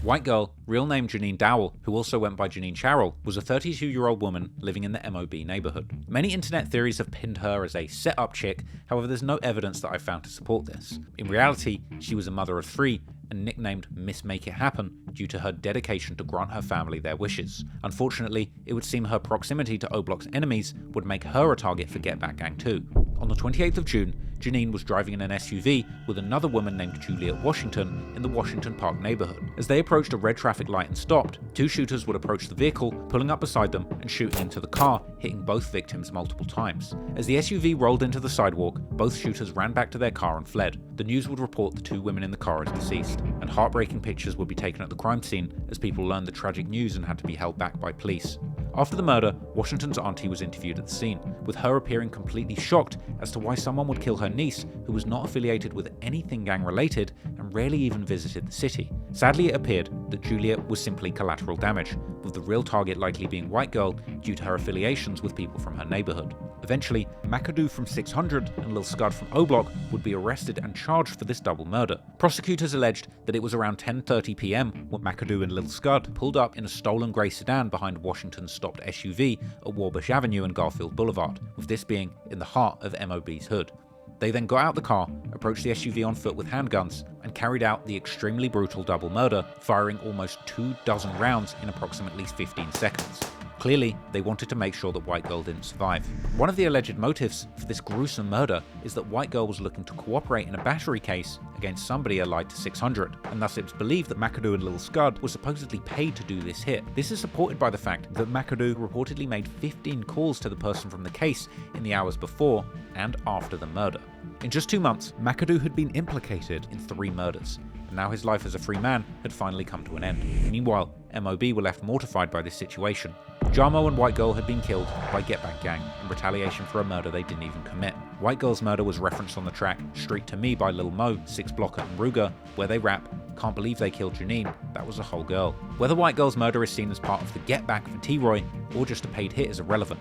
White Girl, real name Janine Dowell, who also went by Janine Sharrell, was a 32-year-old woman living in the MOB neighborhood. Many internet theories have pinned her as a set-up chick, however there's no evidence that I've found to support this. In reality, she was a mother of three and nicknamed Miss Make It Happen due to her dedication to grant her family their wishes. Unfortunately, it would seem her proximity to O-Block's enemies would make her a target for Get Back Gang too. On the 28th of June, Janine was driving in an SUV with another woman named Juliet Washington in the Washington Park neighborhood. As they approached a red traffic light and stopped, two shooters would approach the vehicle, pulling up beside them and shooting into the car, hitting both victims multiple times. As the SUV rolled into the sidewalk, both shooters ran back to their car and fled. The news would report the two women in the car as deceased, and heartbreaking pictures would be taken at the crime scene as people learned the tragic news and had to be held back by police. After the murder, Washington's auntie was interviewed at the scene, with her appearing completely shocked as to why someone would kill her niece, who was not affiliated with anything gang-related and rarely even visited the city. Sadly, it appeared that Juliet was simply collateral damage, with the real target likely being White Girl due to her affiliations with people from her neighborhood. Eventually, McAdoo from 600 and Lil Scud from O-Block would be arrested and charged for this double murder. Prosecutors alleged that it was around 10:30 p.m. when McAdoo and Lil Scud pulled up in a stolen grey sedan behind Washington's stopped SUV at Warbush Avenue and Garfield Boulevard, with this being in the heart of MOB's hood. They then got out the car, approached the SUV on foot with handguns, and carried out the extremely brutal double murder, firing almost 24 rounds in approximately 15 seconds. Clearly, they wanted to make sure that White Girl didn't survive. One of the alleged motives for this gruesome murder is that White Girl was looking to cooperate in a battery case against somebody allied to 600, and thus it was believed that McAdoo and Lil Scud were supposedly paid to do this hit. This is supported by the fact that McAdoo reportedly made 15 calls to the person from the case in the hours before and after the murder. In just 2 months, McAdoo had been implicated in 3 murders, and now his life as a free man had finally come to an end. Meanwhile, MOB were left mortified by this situation. Jamo and White Girl had been killed by Get Back Gang in retaliation for a murder they didn't even commit. White Girl's murder was referenced on the track Street to Me by Lil Mo, Six Blocker and Ruger, where they rap, "Can't believe they killed Janine, that was a whole girl." Whether White Girl's murder is seen as part of the Get Back for T-Roy or just a paid hit is irrelevant.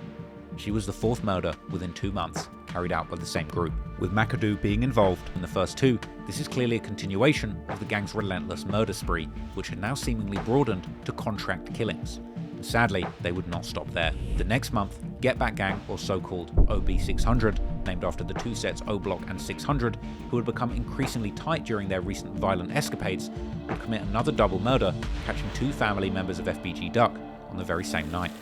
She was the 4th murder within 2 months, carried out by the same group. With McAdoo being involved in the first 2, this is clearly a continuation of the gang's relentless murder spree, which had now seemingly broadened to contract killings. And sadly, they would not stop there. The next month, Get Back Gang, or so-called OB600, named after the 2 sets O-Block and 600, who had become increasingly tight during their recent violent escapades, would commit another double murder, catching 2 family members of FBG Duck on the very same night.